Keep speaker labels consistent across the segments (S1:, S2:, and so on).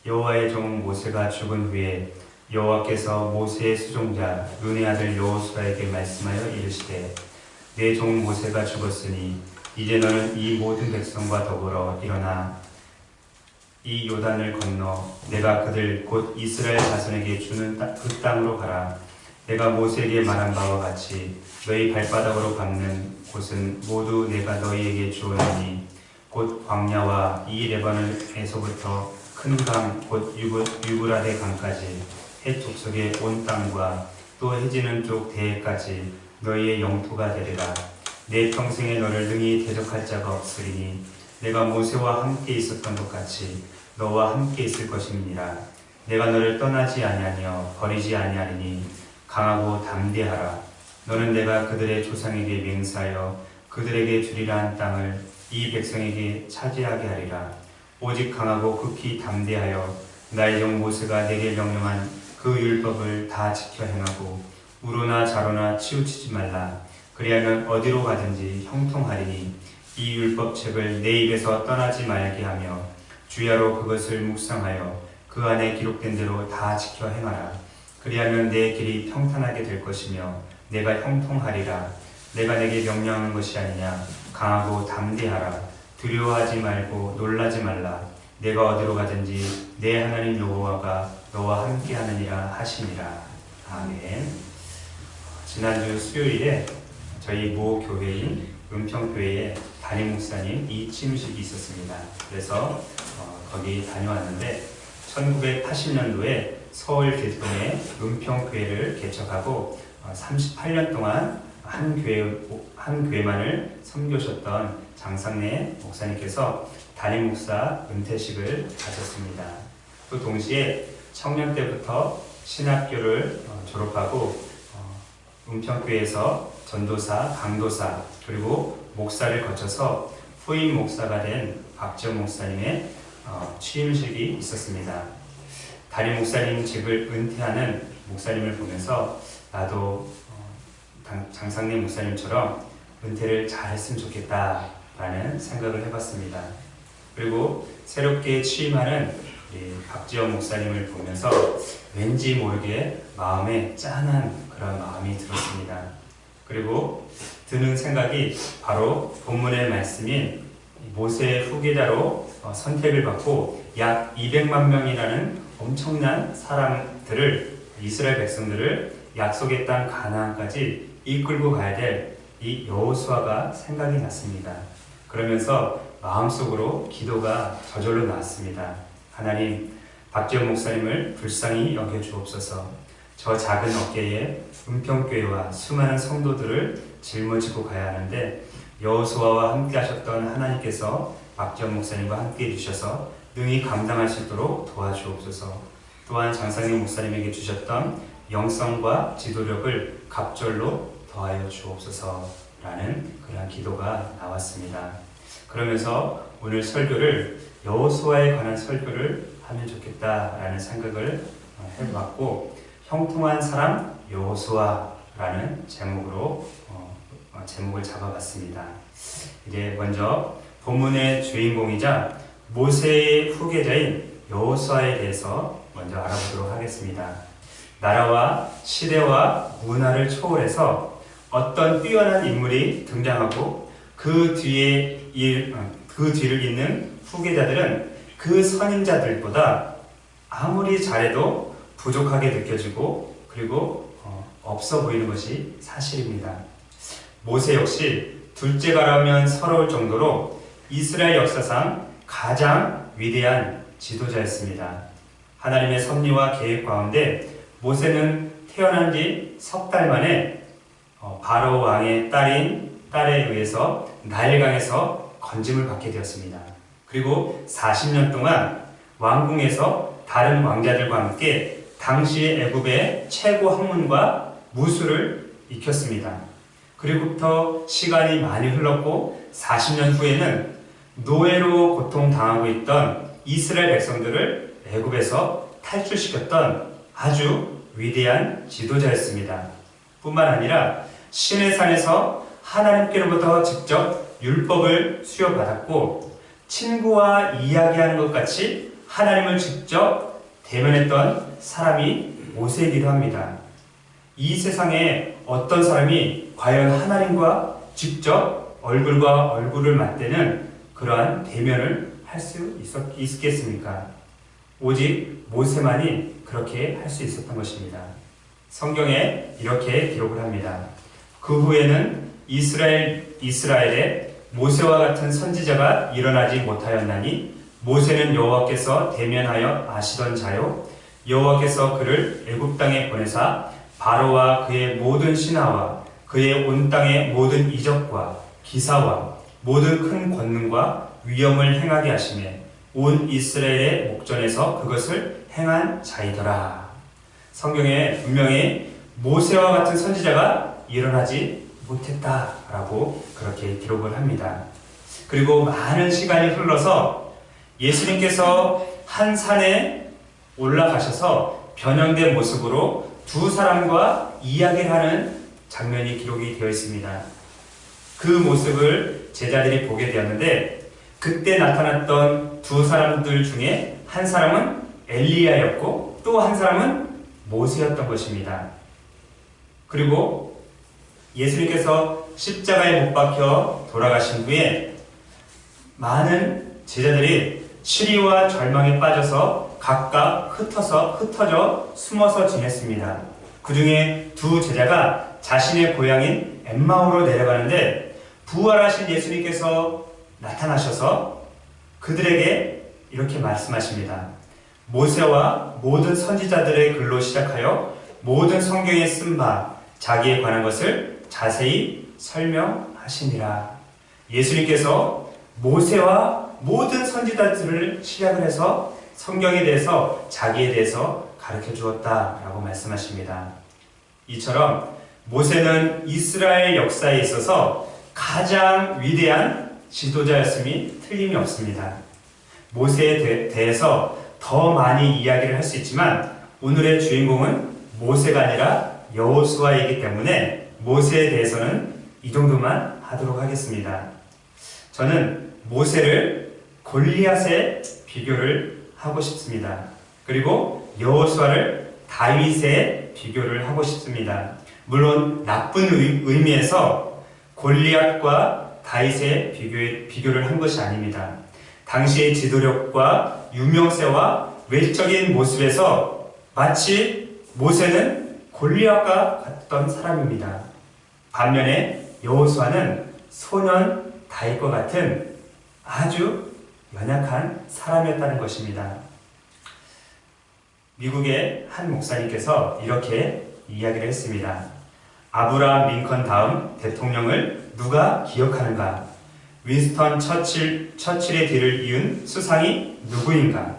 S1: 여호와의 종 모세가 죽은 후에 여호와께서 모세의 수종자 눈의 아들 여호수아에게 말씀하여 이르시되 내 종 모세가 죽었으니 이제 너는 이 모든 백성과 더불어 일어나 이 요단을 건너 내가 그들 곧 이스라엘 자손에게 주는 그 땅으로 가라. 내가 모세에게 말한 바와 같이 너희 발바닥으로 밟는 곳은 모두 내가 너희에게 주었으니 곧 광야와 이 레바논에서부터 큰 강 곧 유브라데 강까지 해 족속의 온 땅과 또 해지는 쪽 대해까지 너희의 영토가 되리라. 내 평생에 너를 능히 대적할 자가 없으리니 내가 모세와 함께 있었던 것 같이 너와 함께 있을 것임이니라. 내가 너를 떠나지 아니하며 버리지 아니하리니 강하고 담대하라. 너는 내가 그들의 조상에게 맹세하여 그들에게 주리라 한 땅을 이 백성에게 차지하게 하리라. 오직 강하고 극히 담대하여 나의 종 모세가 내게 명령한 그 율법을 다 지켜 행하고 우로나 좌로나 치우치지 말라. 그리하면 어디로 가든지 형통하리니 이 율법책을 내 입에서 떠나지 말게 하며 주야로 그것을 묵상하여 그 안에 기록된 대로 다 지켜 행하라. 그리하면 내 길이 평탄하게 될 것이며 내가 형통하리라. 내가 내게 명령한 것이 아니냐. 강하고 담대하라. 두려워하지 말고 놀라지 말라. 내가 어디로 가든지 내 하나님 여호와가 너와 함께 하느니라 하시니라. 아멘. 지난주 수요일에 저희 모 교회인 은평교회에 담임 목사님 이침식이 있었습니다. 그래서 거기 다녀왔는데 1980년도에 서울 길동에 은평교회를 개척하고 38년 동안 한 교회만을 섬겨오셨던 장상래 목사님께서 담임 목사 은퇴식을 가졌습니다. 또 동시에 청년 때부터 신학교를 졸업하고 은평교회에서 전도사, 강도사 그리고 목사를 거쳐서 후임 목사가 된 박지원 목사님의 취임식이 있었습니다. 담임 목사님직을 은퇴하는 목사님을 보면서 나도 장상래 목사님처럼 은퇴를 잘했으면 좋겠다라는 생각을 해봤습니다. 그리고 새롭게 취임하는 박지원 목사님을 보면서 왠지 모르게 마음에 짠한 그런 마음이 들었습니다. 그리고 드는 생각이 바로 본문의 말씀인 모세의 후계자로 선택을 받고 약 200만 명이라는 엄청난 사람들을 이스라엘 백성들을 약속의 땅 가나안까지 이끌고 가야 될 이 여호수아가 생각이 났습니다. 그러면서 마음속으로 기도가 저절로 나왔습니다. 하나님, 박지원 목사님을 불쌍히 여겨 주옵소서. 저 작은 어깨에 은평교회와 수많은 성도들을 짊어지고 가야 하는데 여호수아와 함께 하셨던 하나님께서 박지원 목사님과 함께 해주셔서 능히 감당할 수 있도록 도와주옵소서. 또한 장상래 목사님에게 주셨던 영성과 지도력을 갑절로 더하여 주옵소서라는 그런 기도가 나왔습니다. 그러면서 오늘 설교를 여호수아에 관한 설교를 하면 좋겠다라는 생각을 해봤고 형통한 사람 여호수아라는 제목으로 제목을 잡아봤습니다. 이제 먼저 본문의 주인공이자 모세의 후계자인 여호수아에 대해서 먼저 알아보도록 하겠습니다. 나라와 시대와 문화를 초월해서 어떤 뛰어난 인물이 등장하고 그 뒤를 잇는 후계자들은 그 선임자들보다 아무리 잘해도 부족하게 느껴지고 그리고 없어 보이는 것이 사실입니다. 모세 역시 둘째가라면 서러울 정도로 이스라엘 역사상 가장 위대한 지도자였습니다. 하나님의 섭리와 계획 가운데 모세는 태어난 지 석 달 만에 바로 왕의 딸에 의해서 나일강에서 건짐을 받게 되었습니다. 그리고 40년 동안 왕궁에서 다른 왕자들과 함께 당시의 애굽의 최고 학문과 무술을 익혔습니다. 그리고부터 시간이 많이 흘렀고 40년 후에는 노예로 고통당하고 있던 이스라엘 백성들을 애굽에서 탈출시켰던 아주 위대한 지도자였습니다. 뿐만 아니라 신의 산에서 하나님께로부터 직접 율법을 수여받았고 친구와 이야기하는 것 같이 하나님을 직접 대면했던 사람이 모세이기도 합니다. 이 세상에 어떤 사람이 과연 하나님과 직접 얼굴과 얼굴을 맞대는 그러한 대면을 할 수 있겠습니까? 오직 모세만이 그렇게 할 수 있었던 것입니다. 성경에 이렇게 기록을 합니다. 그 후에는 이스라엘에 모세와 같은 선지자가 일어나지 못하였나니 모세는 여호와께서 대면하여 아시던 자요 여호와께서 그를 애굽 땅에 보내사 바로와 그의 모든 신하와 그의 온 땅의 모든 이적과 기사와 모든 큰 권능과 위엄을 행하게 하시매 온 이스라엘의 목전에서 그것을 행한 자이더라. 성경에 분명히 모세와 같은 선지자가 일어나지 못했다라고 그렇게 기록을 합니다. 그리고 많은 시간이 흘러서 예수님께서 한 산에 올라가셔서 변형된 모습으로 두 사람과 이야기를 하는 장면이 기록이 되어 있습니다. 그 모습을 제자들이 보게 되었는데 그때 나타났던 두 사람들 중에 한 사람은 엘리야였고 또 한 사람은 모세였던 것입니다. 그리고 예수님께서 십자가에 못 박혀 돌아가신 후에 많은 제자들이 시리와 절망에 빠져서 각각 흩어져 숨어서 지냈습니다. 그 중에 두 제자가 자신의 고향인 엠마오로 내려가는데 부활하신 예수님께서 나타나셔서 그들에게 이렇게 말씀하십니다. 모세와 모든 선지자들의 글로 시작하여 모든 성경에 쓴 바 자기에 관한 것을 자세히 설명하시니라. 예수님께서 모세와 모든 선지자들을 시작을 해서 성경에 대해서 자기에 대해서 가르쳐 주었다라고 말씀하십니다. 이처럼 모세는 이스라엘 역사에 있어서 가장 위대한 지도자였음이 틀림이 없습니다. 모세에 대해서 더 많이 이야기를 할 수 있지만 오늘의 주인공은 모세가 아니라 여호수아이기 때문에 모세에 대해서는 이 정도만 하도록 하겠습니다. 저는 모세를 골리앗에 비교를 하고 싶습니다. 그리고 여호수아를 다윗에 비교를 하고 싶습니다. 물론 나쁜 의미에서 골리앗과 다윗의 비교를 한 것이 아닙니다. 당시의 지도력과 유명세와 외적인 모습에서 마치 모세는 골리앗과 같던 사람입니다. 반면에 여호수아는 소년 다윗과 같은 아주 연약한 사람이었다는 것입니다. 미국의 한 목사님께서 이렇게 이야기를 했습니다. 아브라함 링컨 다음 대통령을 누가 기억하는가? 윈스턴 처칠의 뒤를 이은 수상이 누구인가?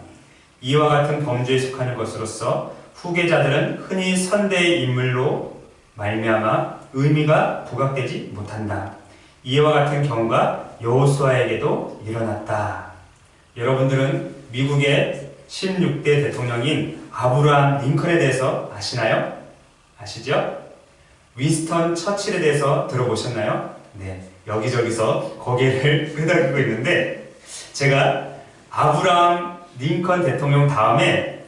S1: 이와 같은 범주에 속하는 것으로서 후계자들은 흔히 선대의 인물로 말미암아 의미가 부각되지 못한다. 이와 같은 경우가 여호수아에게도 일어났다. 여러분들은 미국의 16대 대통령인 아브라함 링컨에 대해서 아시나요? 아시죠? 윈스턴 처칠에 대해서 들어보셨나요? 네, 여기저기서 고개를 끄덕이고 있는데 제가 아브라함 링컨 대통령 다음에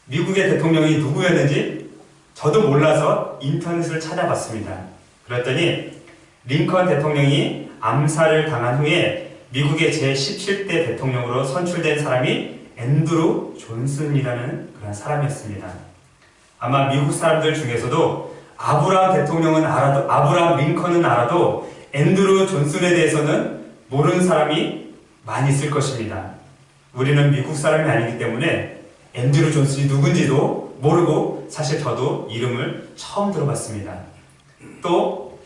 S1: 미국의 대통령이 누구였는지 저도 몰라서 인터넷을 찾아봤습니다. 그랬더니 링컨 대통령이 암살을 당한 후에 미국의 제17대 대통령으로 선출된 사람이 앤드루 존슨이라는 그런 사람이었습니다. 아마 미국 사람들 중에서도 아브라함 링컨은 알아도 앤드루 존슨에 대해서는 모르는 사람이 많이 있을 것입니다. 우리는 미국 사람이 아니기 때문에 앤드루 존슨이 누군지도 모르고 사실 저도 이름을 처음 들어봤습니다. 또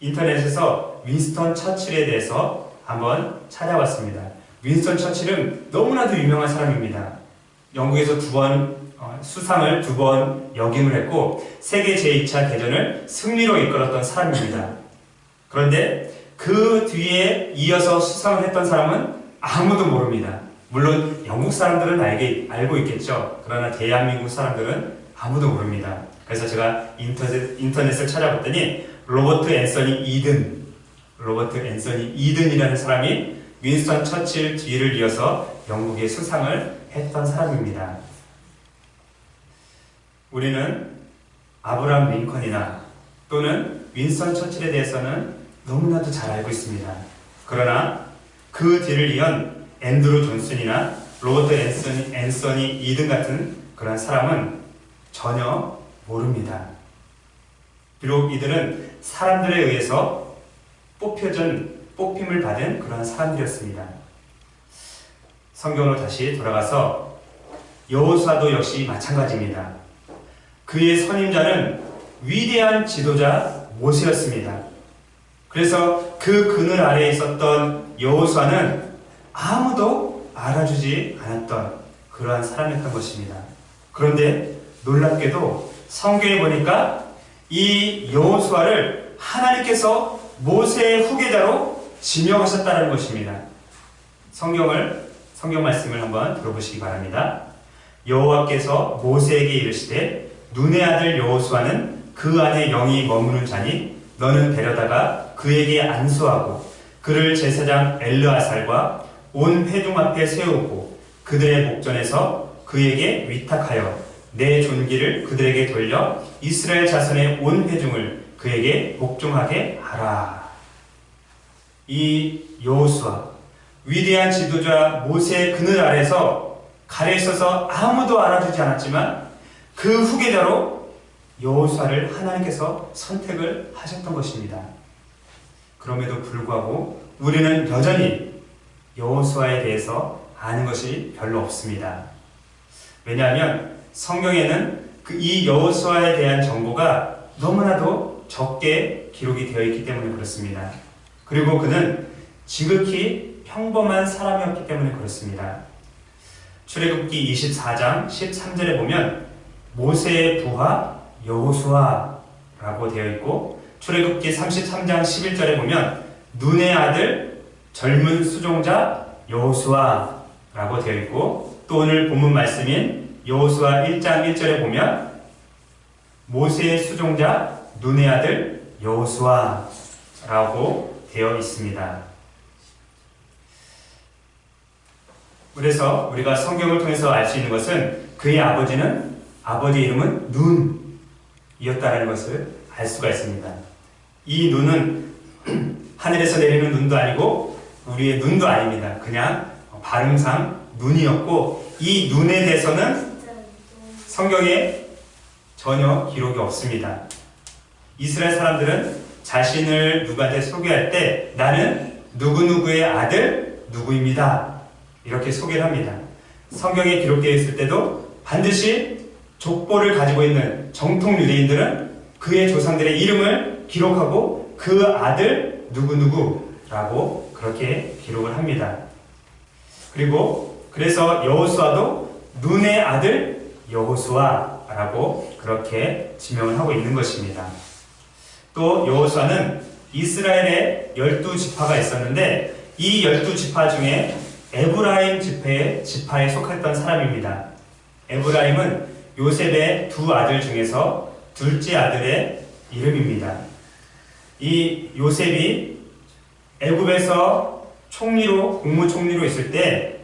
S1: 인터넷에서 윈스턴 처칠에 대해서 한번 찾아봤습니다. 윈스턴 처칠은 너무나도 유명한 사람입니다. 영국에서 수상을 2번 역임을 했고 세계 제2차 대전을 승리로 이끌었던 사람입니다. 그런데 그 뒤에 이어서 수상을 했던 사람은 아무도 모릅니다. 물론 영국 사람들은 알고 있겠죠. 그러나 대한민국 사람들은 아무도 모릅니다. 그래서 제가 인터넷을 찾아봤더니 로버트 앤서니 이든이라는 사람이 윈스턴 처칠 뒤를 이어서 영국의 수상을 했던 사람입니다. 우리는 아브라함 링컨이나 또는 윈스턴 처칠에 대해서는 너무나도 잘 알고 있습니다. 그러나 그 뒤를 이은 앤드루 존슨이나 로버트 앤서니 이든 같은 그런 사람은 전혀 모릅니다. 비록 이들은 사람들에 의해서 뽑힘을 받은 그런 사람들이었습니다. 성경으로 다시 돌아가서 여호수아도 역시 마찬가지입니다. 그의 선임자는 위대한 지도자 모세였습니다. 그래서 그 그늘 아래에 있었던 여호수아는 아무도 알아주지 않았던 그러한 사람이었던 것입니다. 그런데 놀랍게도 성경에 보니까 이 여호수아를 하나님께서 모세의 후계자로 지명하셨다는 것입니다. 성경 말씀을 한번 들어보시기 바랍니다. 여호와께서 모세에게 이르시되 눈의 아들 여호수아는 그 안에 영이 머무는 자니 너는 데려다가 그에게 안수하고 그를 제사장 엘르아살과 온 회중 앞에 세우고 그들의 목전에서 그에게 위탁하여 내 존귀를 그들에게 돌려 이스라엘 자손의 온 회중을 그에게 복종하게 하라. 이 여호수아, 위대한 지도자 모세의 그늘 아래서 가려 있어서 아무도 알아주지 않았지만 그 후계자로 여호수아를 하나님께서 선택을 하셨던 것입니다. 그럼에도 불구하고 우리는 여전히 여호수아에 대해서 아는 것이 별로 없습니다. 왜냐하면 성경에는 이 여호수아에 대한 정보가 너무나도 적게 기록이 되어 있기 때문에 그렇습니다. 그리고 그는 지극히 평범한 사람이었기 때문에 그렇습니다. 출애굽기 24장 13절에 보면 모세의 부하 여호수아라고 되어 있고 출애굽기 33장 11절에 보면 눈의 아들 젊은 수종자 여호수아라고 되어 있고 또 오늘 본문 말씀인 여호수아 1장 1절에 보면 모세의 수종자 눈의 아들 여호수아라고 되어 있습니다. 그래서 우리가 성경을 통해서 알 수 있는 것은 그의 아버지 이름은 눈이었다는 것을 알 수가 있습니다. 이 눈은 하늘에서 내리는 눈도 아니고 우리의 눈도 아닙니다. 그냥 발음상 눈이었고 이 눈에 대해서는 성경에 전혀 기록이 없습니다. 이스라엘 사람들은 자신을 누구한테 소개할 때 나는 누구누구의 아들 누구입니다. 이렇게 소개를 합니다. 성경에 기록되어 있을 때도 반드시 족보를 가지고 있는 정통 유대인들은 그의 조상들의 이름을 기록하고 그 아들 누구누구라고 그렇게 기록을 합니다. 그래서 여호수아도 눈의 아들 여호수아라고 그렇게 지명을 하고 있는 것입니다. 또 여호수아는 이스라엘에 12지파가 있었는데 이 12지파 중에 에브라임 지파에 속했던 사람입니다. 에브라임은 요셉의 두 아들 중에서 둘째 아들의 이름입니다. 이 요셉이 애굽에서 국무총리로 있을 때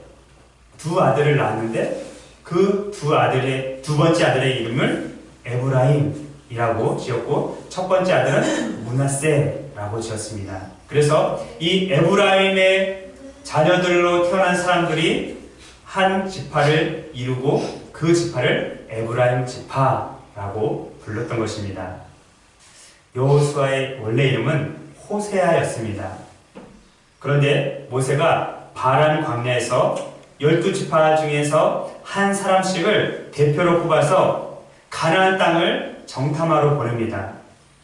S1: 두 아들을 낳았는데 그 두 번째 아들의 이름을 에브라임이라고 지었고 첫 번째 아들은 므낫세라고 지었습니다. 그래서 이 에브라임의 자녀들로 태어난 사람들이 한 지파를 이루고 그 지파를 에브라임 지파라고 불렀던 것입니다. 여호수아의 원래 이름은 호세아였습니다. 그런데 모세가 바란 광야에서 12지파 중에서 한 사람씩을 대표로 뽑아서 가나안 땅을 정탐하러 보냅니다.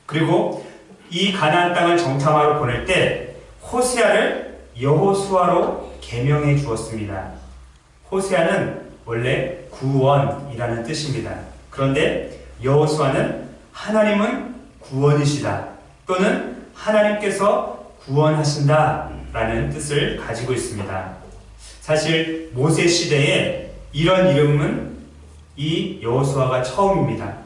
S1: 그리고 이 가나안 땅을 정탐하러 보낼 때 호세아를 여호수아로 개명해 주었습니다. 호세아는 원래 구원이라는 뜻입니다. 그런데 여호수아는 하나님은 구원이시다 또는 하나님께서 구원하신다 라는 뜻을 가지고 있습니다. 사실 모세 시대에 이런 이름은 이 여호수아가 처음입니다.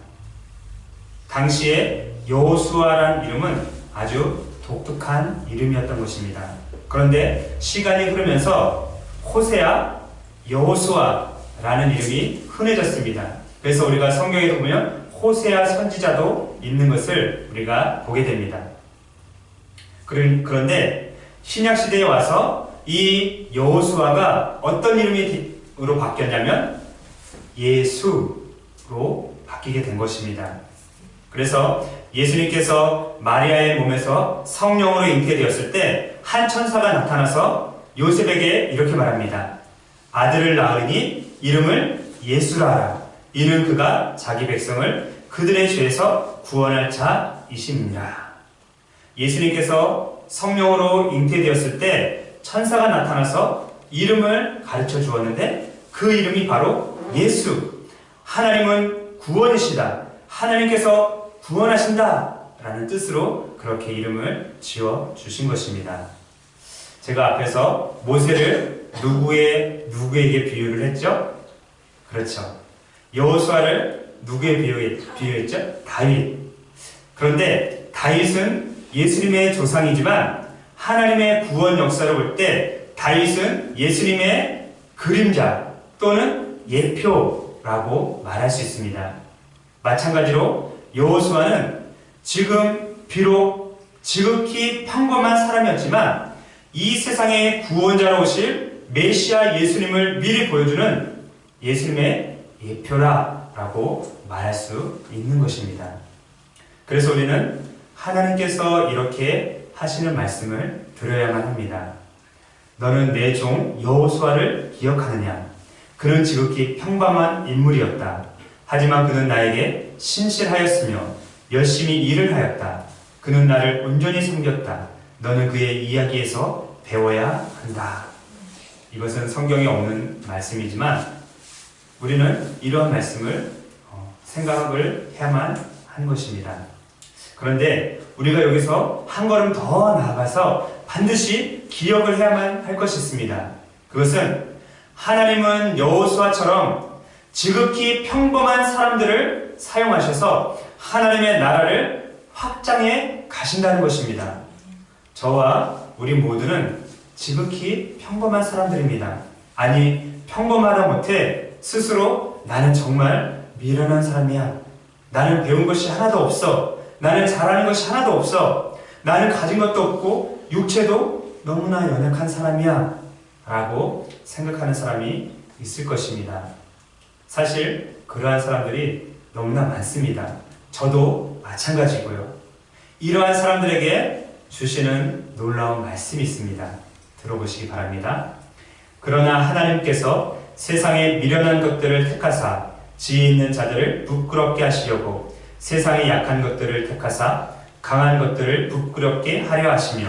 S1: 당시에 여호수아라는 이름은 아주 독특한 이름이었던 것입니다. 그런데 시간이 흐르면서 호세아, 여호수아라는 이름이 흔해졌습니다. 그래서 우리가 성경에도 보면 호세아 선지자도 있는 것을 우리가 보게 됩니다. 그런데 신약시대에 와서 이 여호수아가 어떤 이름으로 바뀌었냐면 예수로 바뀌게 된 것입니다. 그래서 예수님께서 마리아의 몸에서 성령으로 잉태되었을 때 한 천사가 나타나서 요셉에게 이렇게 말합니다. 아들을 낳으니 이름을 예수라 하라. 이는 그가 자기 백성을 그들의 죄에서 구원할 자이심이라. 예수님께서 성령으로 잉태되었을 때 천사가 나타나서 이름을 가르쳐 주었는데 그 이름이 바로 예수. 하나님은 구원이시다. 하나님께서 구원하신다 라는 뜻으로 그렇게 이름을 지어 주신 것입니다. 제가 앞에서 모세를 누구에게 비유를 했죠? 그렇죠. 여호수아를 누구에 비유했죠? 다윗. 그런데 다윗은 예수님의 조상이지만 하나님의 구원 역사를 볼 때 다윗은 예수님의 그림자 또는 예표라고 말할 수 있습니다. 마찬가지로 여호수아는 지금 비록 지극히 평범한 사람이었지만 이 세상의 구원자로 오실 메시아 예수님을 미리 보여주는 예수님의 예표라고 말할 수 있는 것입니다. 그래서 우리는 하나님께서 이렇게 하시는 말씀을 들어야만 합니다. 너는 내 종 여호수아를 기억하느냐? 그는 지극히 평범한 인물이었다. 하지만 그는 나에게 신실하였으며 열심히 일을 하였다. 그는 나를 온전히 섬겼다. 너는 그의 이야기에서 배워야 한다. 이것은 성경에 없는 말씀이지만 우리는 이러한 말씀을 생각을 해야만 한 것입니다. 그런데 우리가 여기서 한 걸음 더 나아가서 반드시 기억을 해야만 할 것이 있습니다. 그것은 하나님은 여호수아처럼 지극히 평범한 사람들을 사용하셔서 하나님의 나라를 확장해 가신다는 것입니다. 저와 우리 모두는 지극히 평범한 사람들입니다. 아니, 평범하다 못해 스스로 나는 정말 미련한 사람이야. 나는 배운 것이 하나도 없어. 나는 잘하는 것이 하나도 없어. 나는 가진 것도 없고 육체도 너무나 연약한 사람이야 라고 생각하는 사람이 있을 것입니다. 사실 그러한 사람들이 너무나 많습니다. 저도 마찬가지고요. 이러한 사람들에게 주시는 놀라운 말씀이 있습니다. 들어보시기 바랍니다. 그러나 하나님께서 세상의 미련한 것들을 택하사 지혜 있는 자들을 부끄럽게 하시려고 세상의 약한 것들을 택하사 강한 것들을 부끄럽게 하려 하시며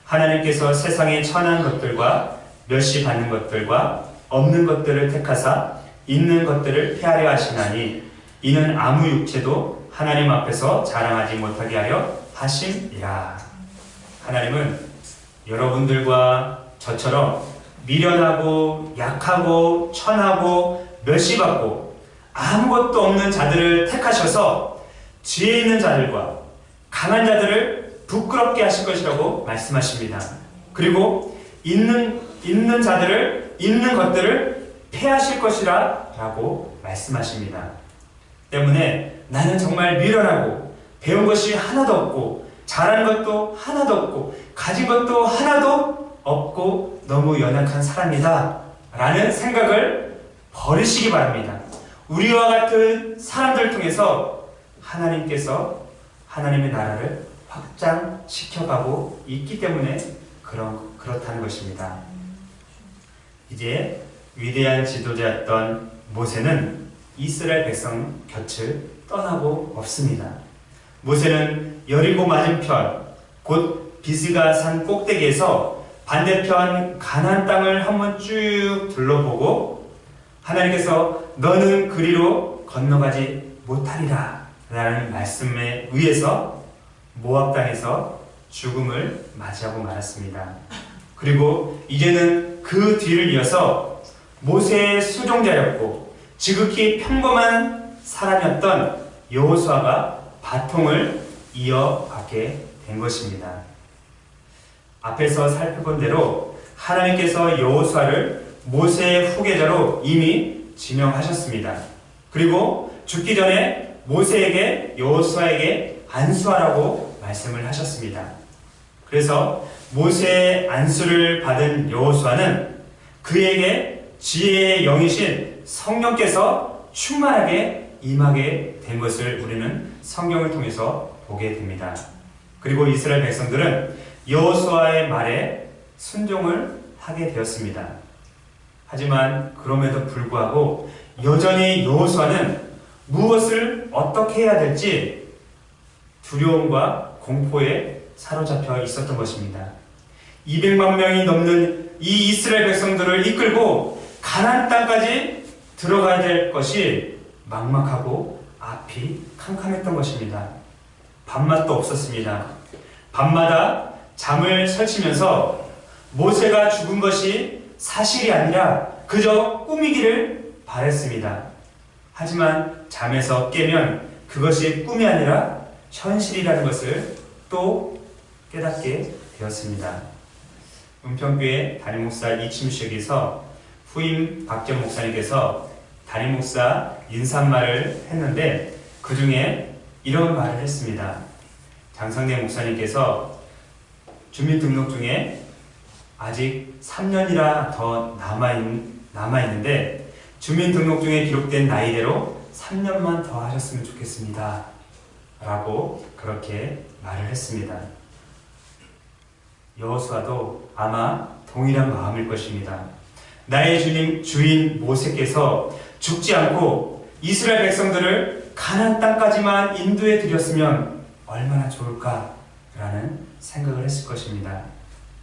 S1: 하나님께서 세상의 천한 것들과 멸시받는 것들과 없는 것들을 택하사 있는 것들을 폐하려 하시나니 이는 아무 육체도 하나님 앞에서 자랑하지 못하게 하려 하심이라. 하나님은 여러분들과 저처럼 미련하고 약하고 천하고 멸시받고 아무것도 없는 자들을 택하셔서 지혜 있는 자들과 강한 자들을 부끄럽게 하실 것이라고 말씀하십니다. 그리고 있는 자들을, 있는 것들을 폐하실 것이라 라고 말씀하십니다. 때문에 나는 정말 미련하고 배운 것이 하나도 없고 잘하는 것도 하나도 없고 가진 것도 하나도 없고 너무 연약한 사람이다 라는 생각을 버리시기 바랍니다. 우리와 같은 사람들을 통해서 하나님께서 하나님의 나라를 확장시켜가고 있기 때문에 그렇다는 것입니다. 이제 위대한 지도자였던 모세는 이스라엘 백성 곁을 떠나고 없습니다. 모세는 여리고 맞은편 곧 비스가 산 꼭대기에서 반대편 가나안 땅을 한번 쭉 둘러보고 하나님께서 너는 그리로 건너가지 못하리라 라는 말씀에 의해서 모압 땅에서 죽음을 맞이하고 말았습니다. 그리고 이제는 그 뒤를 이어서 모세의 수종자였고 지극히 평범한 사람이었던 여호수아가 바통을 이어가게 된 것입니다. 앞에서 살펴본 대로 하나님께서 여호수아를 모세의 후계자로 이미 지명하셨습니다. 그리고 죽기 전에 모세에게 여호수아에게 안수하라고 말씀을 하셨습니다. 그래서 모세의 안수를 받은 여호수아는 그에게 지혜의 영이신 성령께서 충만하게 임하게 된 것을 우리는 성경을 통해서 보게 됩니다. 그리고 이스라엘 백성들은 여호수아의 말에 순종을 하게 되었습니다. 하지만 그럼에도 불구하고 여전히 여호수아는 무엇을 어떻게 해야 될지 두려움과 공포에 사로잡혀 있었던 것입니다. 200만 명이 넘는 이 이스라엘 백성들을 이끌고 가나안 땅까지 들어가야 될 것이 막막하고 앞이 캄캄했던 것입니다. 밤맛도 없었습니다. 밤마다 잠을 설치면서 모세가 죽은 것이 사실이 아니라 그저 꿈이기를 바랬습니다. 하지만 잠에서 깨면 그것이 꿈이 아니라 현실이라는 것을 또 깨닫게 되었습니다. 은평교회 담임목사 이침식에서 후임 박정 목사님께서 담임목사 인사말을 했는데 그 중에 이런 말을 했습니다. 장성래 목사님께서 주민등록증에 아직 3년이라 더 남아있는데 주민등록증에 기록된 나이대로 3년만 더 하셨으면 좋겠습니다. 라고 그렇게 말을 했습니다. 여호수아도 아마 동일한 마음일 것입니다. 나의 주인 모세께서 죽지 않고 이스라엘 백성들을 가나안 땅까지만 인도해 드렸으면 얼마나 좋을까라는 생각을 했을 것입니다.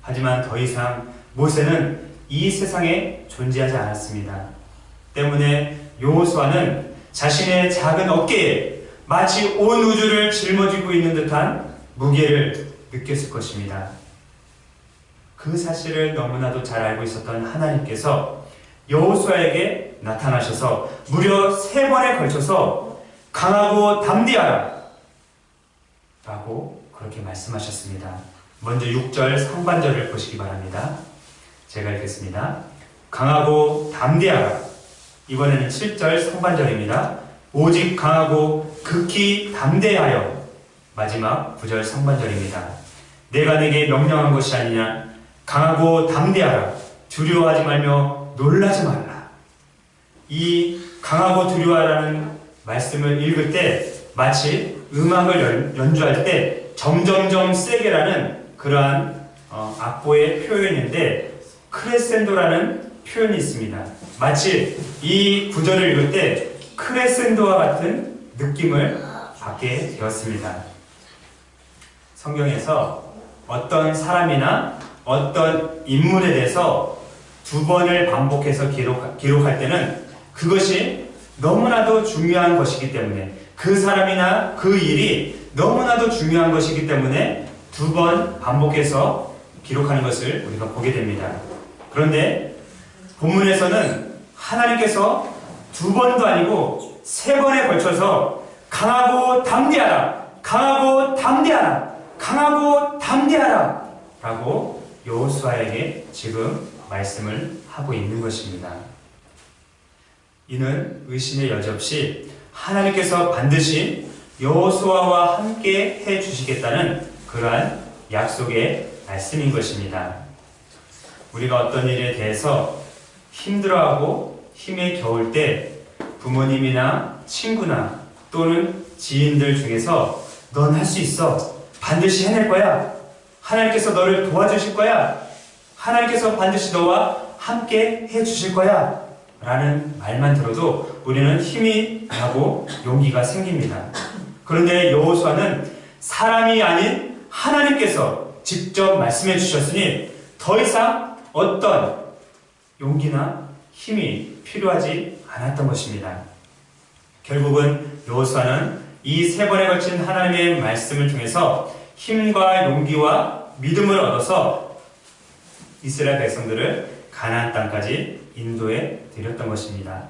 S1: 하지만 더 이상 모세는 이 세상에 존재하지 않았습니다. 때문에 여호수아는 자신의 작은 어깨에 마치 온 우주를 짊어지고 있는 듯한 무게를 느꼈을 것입니다. 그 사실을 너무나도 잘 알고 있었던 하나님께서 여호수아에게 나타나셔서 무려 3번에 걸쳐서 강하고 담대하라 라고 그렇게 말씀하셨습니다. 먼저 6절 상반절을 보시기 바랍니다. 제가 읽겠습니다. 강하고 담대하라. 이번에는 7절 상반절입니다. 오직 강하고 극히 담대하여. 마지막 9절 상반절입니다. 내가 내게 명령한 것이 아니냐. 강하고 담대하라. 두려워하지 말며 놀라지 말라. 이 강하고 두려워하라는 말씀을 읽을 때 마치 음악을 연주할 때 점점점 세게라는 그러한 악보의 표현인데 크레센도라는 표현이 있습니다. 마치 이 구절을 읽을 때 크레센도와 같은 느낌을 받게 되었습니다. 성경에서 어떤 사람이나 어떤 인물에 대해서 2번을 반복해서 기록할 때는 그것이 너무나도 중요한 것이기 때문에 그 사람이나 그 일이 너무나도 중요한 것이기 때문에 2번 반복해서 기록하는 것을 우리가 보게 됩니다. 그런데 본문에서는 하나님께서 2번도 아니고 3번에 걸쳐서 강하고 담대하라, 강하고 담대하라, 강하고 담대하라 라고 여호수아에게 지금 말씀을 하고 있는 것입니다. 이는 의심의 여지 없이 하나님께서 반드시 여호수아와 함께 해주시겠다는 그러한 약속의 말씀인 것입니다. 우리가 어떤 일에 대해서 힘들어하고 힘에 겨울 때 부모님이나 친구나 또는 지인들 중에서 넌 할 수 있어. 반드시 해낼 거야. 하나님께서 너를 도와주실 거야. 하나님께서 반드시 너와 함께 해주실 거야. 라는 말만 들어도 우리는 힘이 나고 용기가 생깁니다. 그런데 여호수아는 사람이 아닌 하나님께서 직접 말씀해 주셨으니 더 이상 어떤 용기나 힘이 필요하지 않았던 것입니다. 결국은 여호수아는 이 3번에 걸친 하나님의 말씀을 통해서 힘과 용기와 믿음을 얻어서 이스라엘 백성들을 가나안 땅까지 인도해 드렸던 것입니다.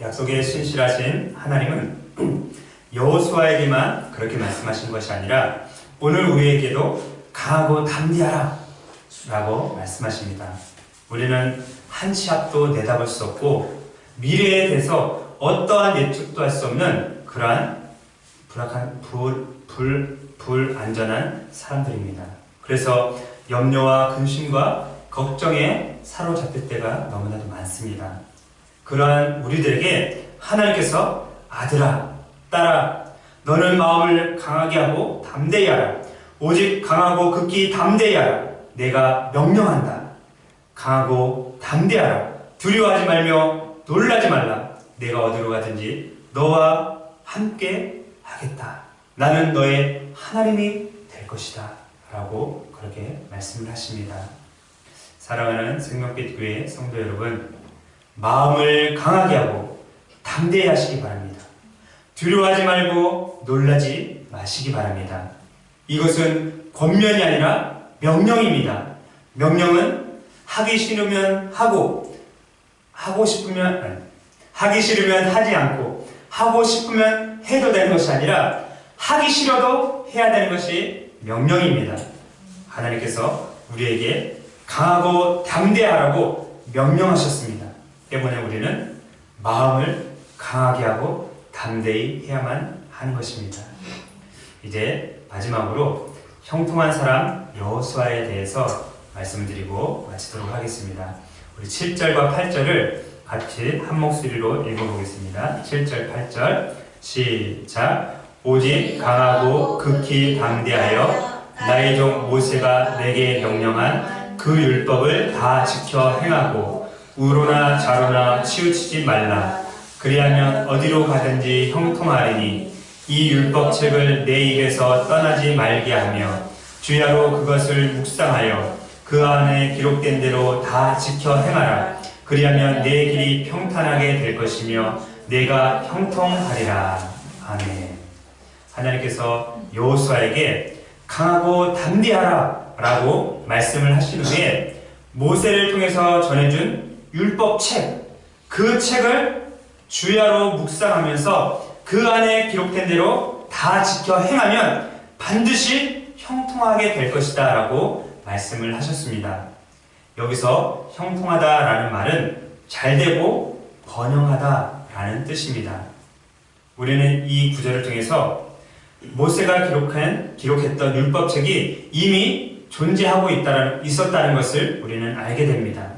S1: 약속에 신실하신 하나님은 여호수아에게만 그렇게 말씀하신 것이 아니라 오늘 우리에게도 강하고 담대하라 라고 말씀하십니다. 우리는 한 치 앞도 내다볼 수 없고 미래에 대해서 어떠한 예측도 할 수 없는 그러한 불안전한 사람들입니다. 그래서 염려와 근심과 걱정에 사로잡힐 때가 너무나도 많습니다. 그러한 우리들에게 하나님께서 아들아, 딸아, 너는 마음을 강하게 하고 담대히 하라. 오직 강하고 극히 담대히 하라. 내가 명령한다. 강하고 담대하라. 두려워하지 말며 놀라지 말라. 내가 어디로 가든지 너와 함께 하겠다. 나는 너의 하나님이 될 것이다. 라고 그렇게 말씀을 하십니다. 사랑하는 생명빛 교회 성도 여러분, 마음을 강하게 하고 담대히 하시기 바랍니다. 두려워하지 말고 놀라지 마시기 바랍니다. 이것은 권면이 아니라 명령입니다. 명령은 하기 싫으면 하고, 하기 싫으면 하지 않고, 하고 싶으면 해도 되는 것이 아니라 하기 싫어도 해야 되는 것이 명령입니다. 하나님께서 우리에게 강하고 담대하라고 명령하셨습니다. 때문에 우리는 마음을 강하게 하고 담대히 해야만 하는 것입니다. 이제 마지막으로 형통한 사람 여호수아에 대해서 말씀드리고 마치도록 하겠습니다. 우리 7절과 8절을 같이 한 목소리로 읽어보겠습니다. 7절, 8절 시작. 오직 강하고 극히 담대하여 나의 종 모세가 내게 명령한 그 율법을 다 지켜 행하고 우로나 좌로나 치우치지 말라. 그리하면 어디로 가든지 형통하리니 이 율법책을 내 입에서 떠나지 말게 하며 주야로 그것을 묵상하여 그 안에 기록된 대로 다 지켜 행하라. 그리하면 내 길이 평탄하게 될 것이며 내가 형통하리라. 아멘. 하나님께서 여호수아에게 강하고 담대하라 라고 말씀을 하신 후에 모세를 통해서 전해준 율법책, 그 책을 주야로 묵상하면서 그 안에 기록된 대로 다 지켜 행하면 반드시 형통하게 될 것이다 라고 말씀을 하셨습니다. 여기서 형통하다 라는 말은 잘되고 번영하다 라는 뜻입니다. 우리는 이 구절을 통해서 모세가 기록했던 율법책이 이미 존재하고 있었다는 것을 우리는 알게 됩니다.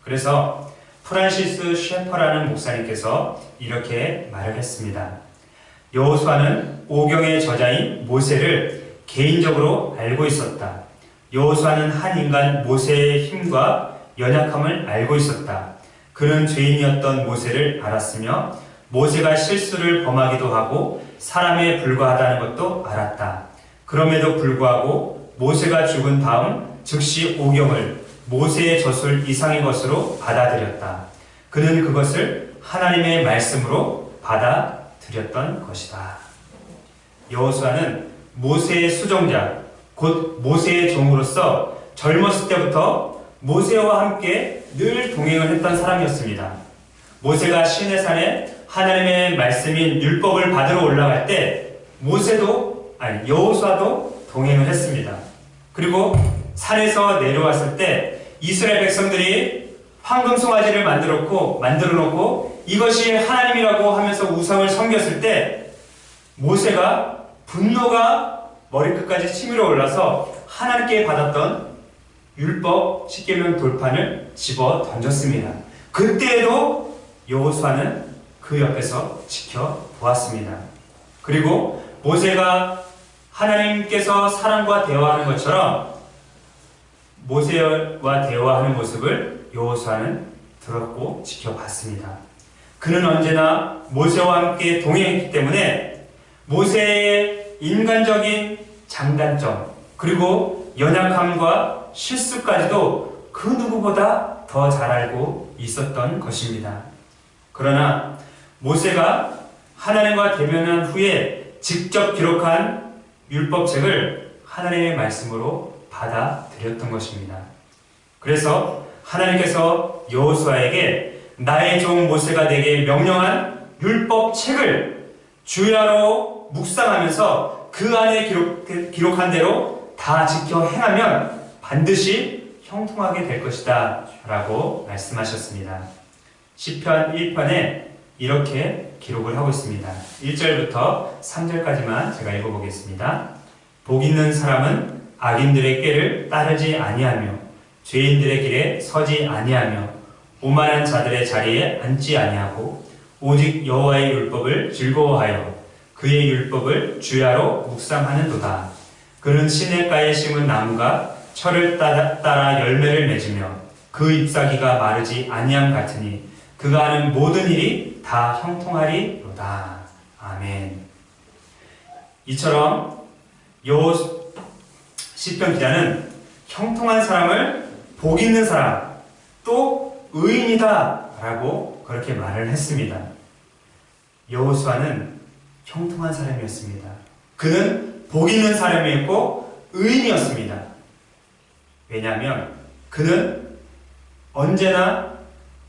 S1: 그래서 프란시스 셰퍼라는 목사님께서 이렇게 말을 했습니다. 여호수아는 오경의 저자인 모세를 개인적으로 알고 있었다. 여호수아는 한 인간 모세의 힘과 연약함을 알고 있었다. 그는 죄인이었던 모세를 알았으며 모세가 실수를 범하기도 하고 사람에 불과하다는 것도 알았다. 그럼에도 불구하고 모세가 죽은 다음 즉시 오경을 모세의 저술 이상의 것으로 받아들였다. 그는 그것을 하나님의 말씀으로 받아들였던 것이다. 여호수아는 모세의 수종자, 곧 모세의 종으로서 젊었을 때부터 모세와 함께 늘 동행을 했던 사람이었습니다. 모세가 시내산에 하나님의 말씀인 율법을 받으러 올라갈 때 여호수아도 동행을 했습니다. 그리고 산에서 내려왔을 때 이스라엘 백성들이 황금 송아지를 만들어 놓고 이것이 하나님이라고 하면서 우상을 섬겼을 때 모세가 분노가 머리끝까지 치밀어 올라서 하나님께 받았던 율법 10계명 돌판을 집어 던졌습니다. 그때에도 여호수아는 그 옆에서 지켜보았습니다. 그리고 모세가 하나님께서 사람과 대화하는 것처럼 모세와 대화하는 모습을 여호수아는 들었고 지켜봤습니다. 그는 언제나 모세와 함께 동행했기 때문에 모세의 인간적인 장단점 그리고 연약함과 실수까지도 그 누구보다 더 잘 알고 있었던 것입니다. 그러나 모세가 하나님과 대면한 후에 직접 기록한 율법책을 하나님의 말씀으로 받아들였던 것입니다. 그래서 하나님께서 여호수아에게 나의 종 모세가 내게 명령한 율법책을 주야로 묵상하면서 그 안에 기록한 대로 다 지켜 행하면 반드시 형통하게 될 것이다 라고 말씀하셨습니다. 시편 1편에 이렇게 기록을 하고 있습니다. 1절부터 3절까지만 제가 읽어보겠습니다. 복 있는 사람은 악인들의 꾀를 따르지 아니하며 죄인들의 길에 서지 아니하며 오만한 자들의 자리에 앉지 아니하고 오직 여호와의 율법을 즐거워하여 그의 율법을 주야로 묵상하는도다. 그는 시냇가에 심은 나무가 철을 따라 열매를 맺으며 그 잎사귀가 마르지 아니함 같으니 그가 하는 모든 일이 다 형통하리로다. 아멘. 이처럼 시편 기자는 형통한 사람을 복 있는 사람, 또 의인이다 라고 그렇게 말을 했습니다. 여호수아는 형통한 사람이었습니다. 그는 복 있는 사람이었고 의인이었습니다. 왜냐하면 그는 언제나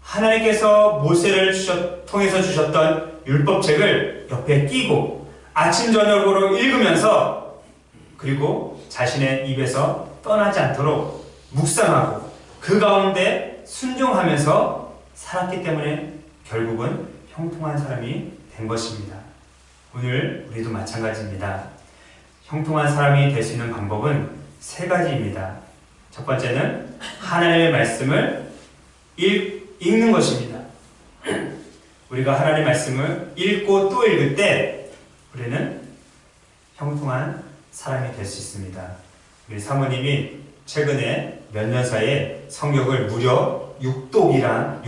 S1: 하나님께서 모세를 통해서 주셨던 율법책을 옆에 끼고 아침 저녁으로 읽으면서 그리고 자신의 입에서 떠나지 않도록 묵상하고 그 가운데 순종하면서 살았기 때문에 결국은 형통한 사람이 된 것입니다. 오늘 우리도 마찬가지입니다. 형통한 사람이 될 수 있는 방법은 세 가지입니다. 첫 번째는 하나님의 말씀을 읽는 것입니다. 우리가 하나님의 말씀을 읽고 또 읽을 때 우리는 형통한 사람이 될 수 있습니다. 우리 사모님이 최근에 몇 년 사이에 성경을 무려 6독이나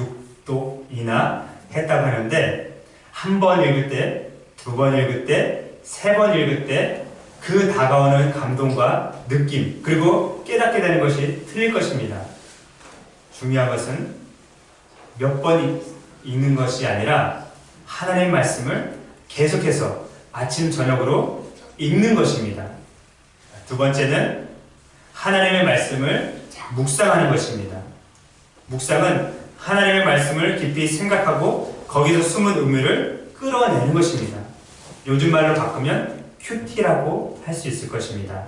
S1: 했다고 하는데 한 번 읽을 때, 두 번 읽을 때, 세 번 읽을 때 그 다가오는 감동과 느낌 그리고 깨닫게 되는 것이 틀릴 것입니다. 중요한 것은 몇 번 읽는 것이 아니라 하나님의 말씀을 계속해서 아침 저녁으로 읽는 것입니다. 두 번째는 하나님의 말씀을 묵상하는 것입니다. 묵상은 하나님의 말씀을 깊이 생각하고 거기서 숨은 의미를 끌어내는 것입니다. 요즘 말로 바꾸면 큐티라고 할 수 있을 것입니다.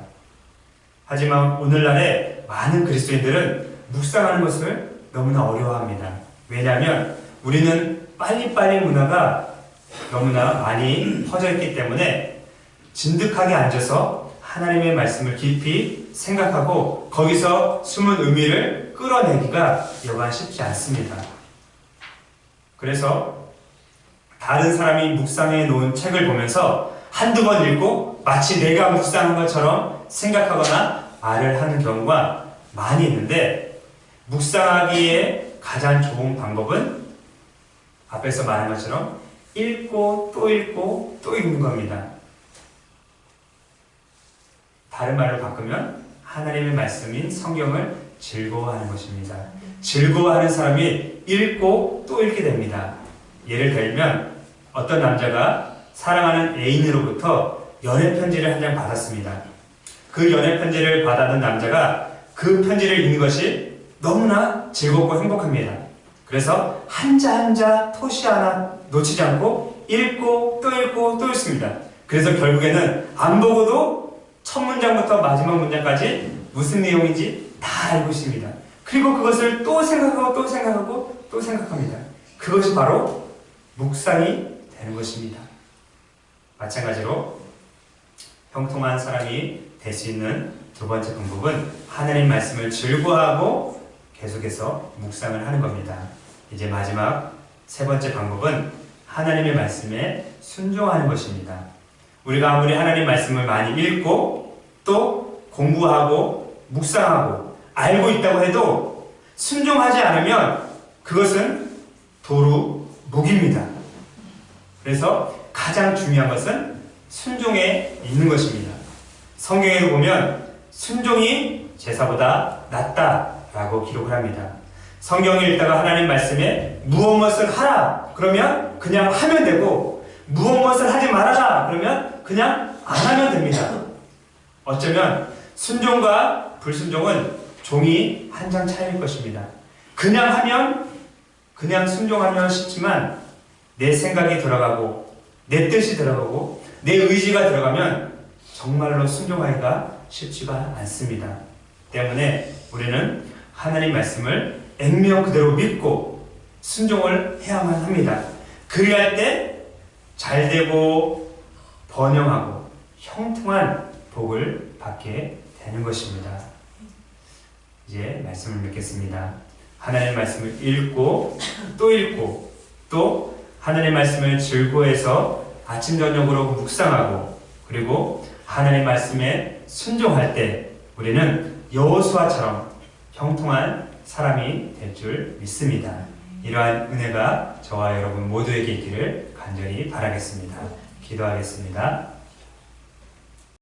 S1: 하지만 오늘날의 많은 그리스도인들은 묵상하는 것을 너무나 어려워합니다. 왜냐하면 우리는 빨리빨리 문화가 너무나 많이 퍼져있기 때문에 진득하게 앉아서 하나님의 말씀을 깊이 생각하고 거기서 숨은 의미를 끌어내기가 여간 쉽지 않습니다. 그래서 다른 사람이 묵상해 놓은 책을 보면서 한두 번 읽고 마치 내가 묵상한 것처럼 생각하거나 말을 하는 경우가 많이 있는데 묵상하기에 가장 좋은 방법은 앞에서 말한 것처럼 읽고 또 읽고 또 읽는 겁니다. 다른 말로 바꾸면 하나님의 말씀인 성경을 즐거워하는 것입니다. 즐거워하는 사람이 읽고 또 읽게 됩니다. 예를 들면 어떤 남자가 사랑하는 애인으로부터 연애 편지를 한 장 받았습니다. 그 연애 편지를 받았던 남자가 그 편지를 읽는 것이 너무나 즐겁고 행복합니다. 그래서 한자 한자 토시 하나 놓치지 않고 읽고 또 읽고 또 읽습니다. 그래서 결국에는 안 보고도 첫 문장부터 마지막 문장까지 무슨 내용인지 다 알고 있습니다. 그리고 그것을 또 생각하고 또 생각하고 또 생각합니다. 그것이 바로 묵상이 되는 것입니다. 마찬가지로 형통한 사람이 될 수 있는 두 번째 방법은 하나님 말씀을 즐거워하고 계속해서 묵상을 하는 겁니다. 이제 마지막 세 번째 방법은 하나님의 말씀에 순종하는 것입니다. 우리가 아무리 하나님 말씀을 많이 읽고 또 공부하고 묵상하고 알고 있다고 해도 순종하지 않으면 그것은 도루 묵입니다. 그래서 가장 중요한 것은 순종에 있는 것입니다. 성경에 보면 순종이 제사보다 낫다라고 기록을 합니다. 성경을 읽다가 하나님 말씀에 무엇을 하라 그러면 그냥 하면 되고 무엇을 하지 말아라 그러면 그냥 안 하면 됩니다. 어쩌면 순종과 불순종은 종이 한 장 차이일 것입니다. 그냥 순종하면 쉽지만 내 생각이 들어가고 내 뜻이 들어가고 내 의지가 들어가면 정말로 순종하기가 쉽지가 않습니다. 때문에 우리는 하나님 말씀을 액면 그대로 믿고 순종을 해야만 합니다. 그리할 때 잘되고 번영하고 형통한 복을 받게 되는 것입니다. 이제 말씀을 맺겠습니다. 하나님 말씀을 읽고 또 하나님 말씀을 즐거워해서 아침 저녁으로 묵상하고 그리고 하나님 말씀에 순종할 때 우리는 여호수아처럼 형통한 사람이 될 줄 믿습니다. 이러한 은혜가 저와 여러분 모두에게 있기를 간절히 바라겠습니다. 기도하겠습니다.